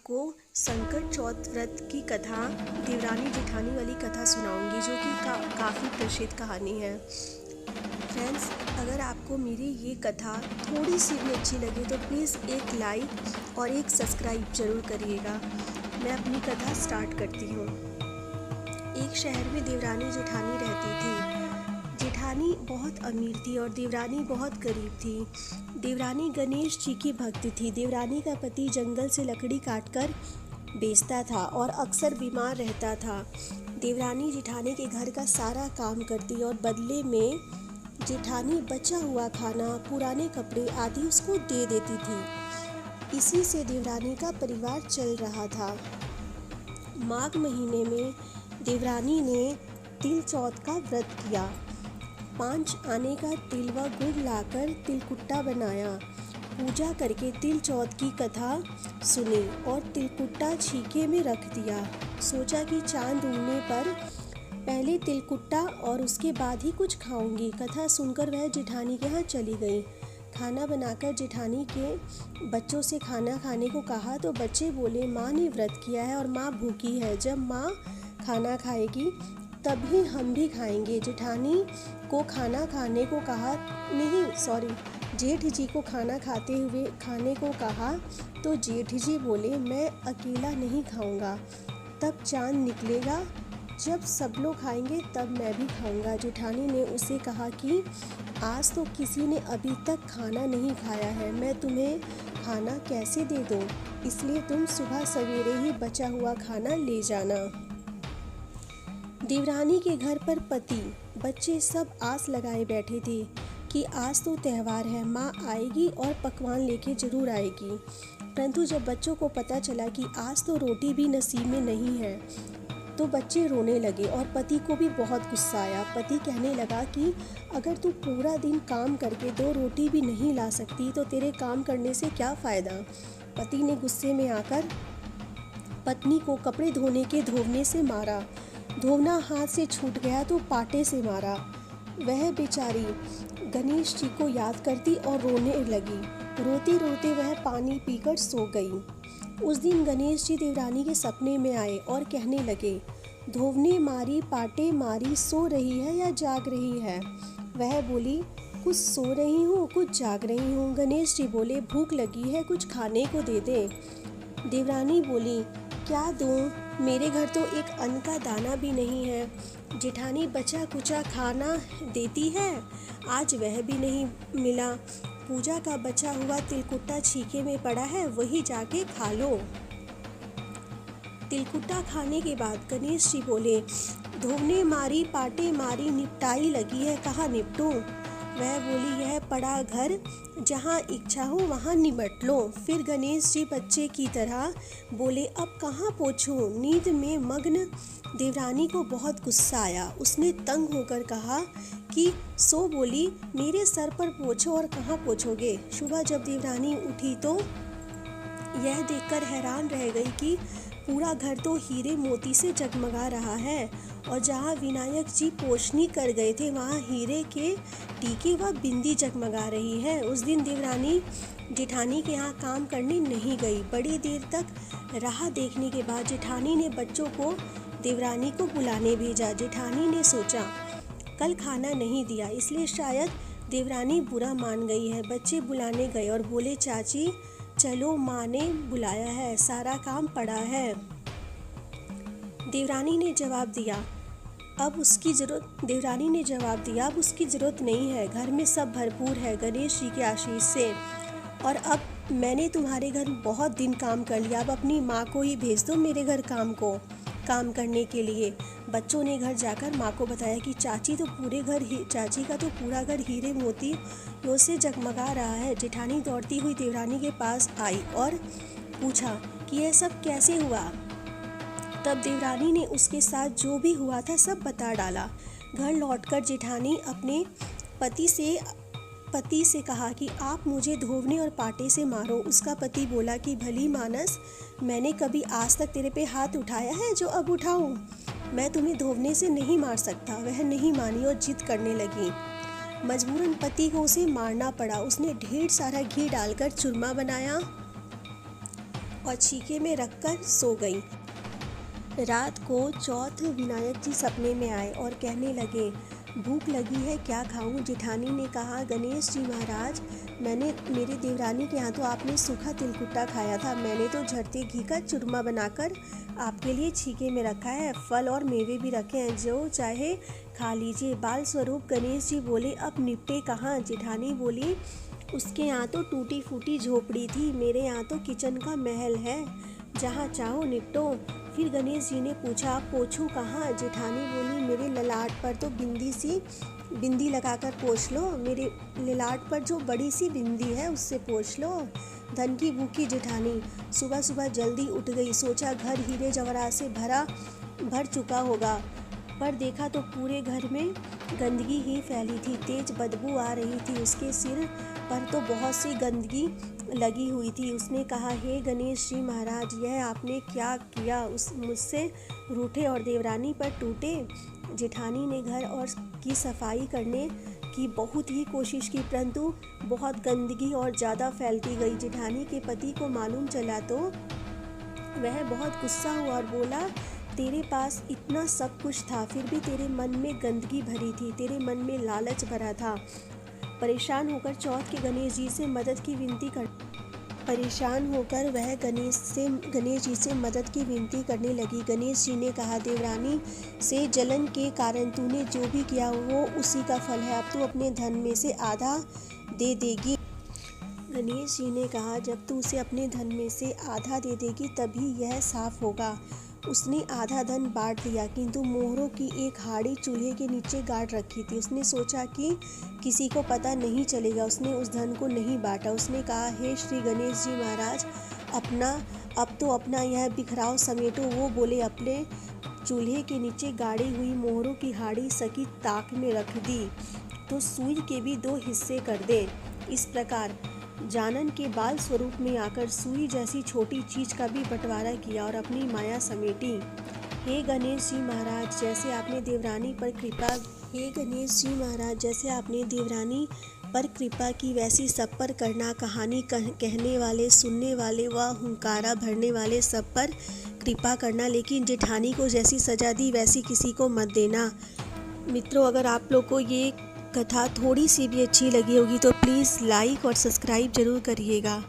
आपको संकट चौथ व्रत की कथा, देवरानी जेठानी वाली कथा सुनाऊंगी, जो कि काफ़ी प्रसिद्ध कहानी है। फ्रेंड्स, अगर आपको मेरी ये कथा थोड़ी सी भी अच्छी लगे तो प्लीज़ एक लाइक और एक सब्सक्राइब ज़रूर करिएगा। मैं अपनी कथा स्टार्ट करती हूँ। एक शहर में देवरानी जेठानी रहती थी। जेठानी बहुत अमीर थी और देवरानी बहुत गरीब थी। देवरानी गणेश जी की भक्त थी। देवरानी का पति जंगल से लकड़ी काटकर बेचता था और अक्सर बीमार रहता था। देवरानी जेठानी के घर का सारा काम करती और बदले में जेठानी बचा हुआ खाना, पुराने कपड़े आदि उसको दे देती थी। इसी से देवरानी का परिवार चल रहा था। माघ महीने में देवरानी ने तिल चौथ का व्रत किया। 5 आने का तिल व गुड़ लाकर तिलकुट्टा बनाया। पूजा करके तिल चौथ की कथा सुनी और तिलकुट्टा छीके में रख दिया। सोचा कि चांद उगने पर पहले तिलकुट्टा और उसके बाद ही कुछ खाऊंगी। कथा सुनकर वह जेठानी के यहाँ चली गई। खाना बनाकर जेठानी के बच्चों से खाना खाने को कहा तो बच्चे बोले, माँ ने व्रत किया है और माँ भूखी है। जब माँ खाना खाएगी तभी हम भी खाएंगे। जेठानी को खाना खाने को कहा, जेठ जी को खाना खाने को कहा तो जेठ जी बोले, मैं अकेला नहीं खाऊंगा। तब चांद निकलेगा, जब सब लोग खाएंगे तब मैं भी खाऊंगा। जेठानी ने उसे कहा कि आज तो किसी ने अभी तक खाना नहीं खाया है, मैं तुम्हें खाना कैसे दे दूं? इसलिए तुम सुबह सवेरे ही बचा हुआ खाना ले जाना। देवरानी के घर पर पति बच्चे सब आस लगाए बैठे थे कि आज तो त्यौहार है, माँ आएगी और पकवान लेके जरूर आएगी। परंतु जब बच्चों को पता चला कि आज तो रोटी भी नसीब में नहीं है तो बच्चे रोने लगे और पति को भी बहुत गुस्सा आया। पति कहने लगा कि अगर तू पूरा दिन काम करके 2 रोटी भी नहीं ला सकती तो तेरे काम करने से क्या फ़ायदा। पति ने गुस्से में आकर पत्नी को कपड़े धोने के धोवने से मारा। धोना हाथ से छूट गया तो पाटे से मारा। वह बेचारी गणेश जी को याद करती और रोने लगी। रोते रोते वह पानी पीकर सो गई। उस दिन गणेश जी देवरानी के सपने में आए और कहने लगे, धोवने मारी, पाटे मारी, सो रही है या जाग रही है? वह बोली, कुछ सो रही हूँ, कुछ जाग रही हूँ। गणेश जी बोले, भूख लगी है, कुछ खाने को दे दे। देवरानी बोली, क्या दूँ? मेरे घर तो एक अन्न का दाना भी नहीं है। जेठानी बचा कुचा खाना देती है, आज वह भी नहीं मिला। पूजा का बचा हुआ तिलकुट्टा छीके में पड़ा है, वही जाके खा लो। तिलकुट्टा खाने के बाद गणेश जी बोले, धोने मारी, पाटे मारी, निपटाई लगी है, कहाँ निपटूं? वह बोली, यह पड़ा घर, जहाँ इच्छा हो वहाँ निपट लो। फिर गणेश जी बच्चे की तरह बोले, अब कहाँ पोंछूं? नींद में मग्न देवरानी को बहुत गुस्सा आया। उसने तंग होकर कहा कि सो बोली, मेरे सर पर पोंछो और कहाँ पोंछोगे? सुबह जब देवरानी उठी तो यह देखकर हैरान रह गई कि पूरा घर तो हीरे मोती से जगमगा रहा है और जहाँ विनायक जी पोछनी कर गए थे वहाँ हीरे के टीके व बिंदी जगमगा रही है। उस दिन देवरानी जेठानी के यहाँ काम करने नहीं गई। बड़ी देर तक राह देखने के बाद जेठानी ने बच्चों को देवरानी को बुलाने भेजा। जेठानी ने सोचा, कल खाना नहीं दिया इसलिए शायद देवरानी बुरा मान गई है। बच्चे बुलाने गए और बोले, चाची चलो, माँ ने बुलाया है, सारा काम पड़ा है। देवरानी ने जवाब दिया, अब उसकी ज़रूरत नहीं है, घर में सब भरपूर है गणेश जी के आशीष से। और अब मैंने तुम्हारे घर बहुत दिन काम कर लिया, अब अपनी माँ को ही भेज दो मेरे घर काम करने के लिए। बच्चों ने घर जाकर माँ को बताया कि चाची का तो पूरा घर हीरे मोतियों से जगमगा रहा है। जेठानी दौड़ती हुई देवरानी के पास आई और पूछा कि यह सब कैसे हुआ। तब देवरानी ने उसके साथ जो भी हुआ था सब बता डाला। घर लौटकर जेठानी अपने पति से कहा कि आप मुझे धोवने और पाटे से मारो। उसका पति बोला कि भली मानस, मैंने कभी आज तक तेरे पे हाथ उठाया है जो अब उठाऊं? मैं तुम्हें धोवने से नहीं मार सकता। वह नहीं मानी और जिद करने लगी। मजबूरन पति को उसे मारना पड़ा। उसने ढेर सारा घी डालकर चूरमा बनाया और छीके में रखकर सो गई। रात को चौथ विनायक जी सपने में आए और कहने लगे, भूख लगी है, क्या खाऊं? जेठानी ने कहा, गणेश जी महाराज, मेरे देवरानी के यहाँ तो आपने सूखा तिलकुट्टा खाया था, मैंने तो झड़ते घी का चूरमा बनाकर आपके लिए छीके में रखा है, फल और मेवे भी रखे हैं, जो चाहे खा लीजिए। बाल स्वरूप गणेश जी बोले, अब निपटे कहाँ? जेठानी बोली, उसके यहाँ तो टूटी फूटी झोपड़ी थी, मेरे यहाँ तो किचन का महल है, जहाँ चाहो निपटो। फिर गणेश जी ने पूछा, आप पोछूं कहाँ? जेठानी बोली, मेरे ललाट पर तो बिंदी लगाकर पोछ लो, मेरे ललाट पर जो बड़ी सी बिंदी है उससे पोछ लो। धन की भूखी जेठानी सुबह सुबह जल्दी उठ गई, सोचा घर हीरे जवाहरात से भर चुका होगा, पर देखा तो पूरे घर में गंदगी ही फैली थी, तेज बदबू आ रही थी, उसके सिर पर तो बहुत सी गंदगी लगी हुई थी। उसने कहा, हे गणेश जी महाराज, यह आपने क्या किया? मुझसे रूठे और देवरानी पर टूटे। जेठानी ने घर और की सफाई करने की बहुत ही कोशिश की, परंतु बहुत गंदगी और ज़्यादा फैलती गई। जेठानी के पति को मालूम चला तो वह बहुत गुस्सा हुआ और बोला, तेरे पास इतना सब कुछ था, फिर भी तेरे मन में गंदगी भरी थी, तेरे मन में लालच भरा था। परेशान होकर चौथ के गणेश जी से मदद की विनती करने लगी। गणेश जी ने कहा, देवरानी से जलन के कारण तूने जो भी किया वो उसी का फल है, अब तू अपने धन में से आधा दे देगी। गणेश जी ने कहा, जब तू उसे अपने धन में से आधा दे देगी तभी यह साफ होगा। उसने आधा धन बांट दिया, किंतु मोहरों की एक हाड़ी चूल्हे के नीचे गाड़ रखी थी। उसने सोचा कि किसी को पता नहीं चलेगा, उसने उस धन को नहीं बांटा। उसने कहा, हे श्री गणेश जी महाराज, अब तो अपना यह बिखराव समेटो। वो बोले, अपने चूल्हे के नीचे गाड़ी हुई मोहरों की हाड़ी सकी ताक में रख दी तो सुई के भी 2 हिस्से कर दे। इस प्रकार जानन के बाल स्वरूप में आकर सुई जैसी छोटी चीज का भी बंटवारा किया और अपनी माया समेटी। हे गणेश जी महाराज, जैसे आपने देवरानी पर कृपा की वैसी सब पर करना। कहानी कहने वाले, सुनने वाले व हुंकारा भरने वाले सब पर कृपा करना, लेकिन जेठानी को जैसी सजा दी वैसी किसी को मत देना। मित्रों, अगर आप लोग को ये कथा थोड़ी सी भी अच्छी लगी होगी तो प्लीज़ लाइक और सब्सक्राइब ज़रूर करिएगा।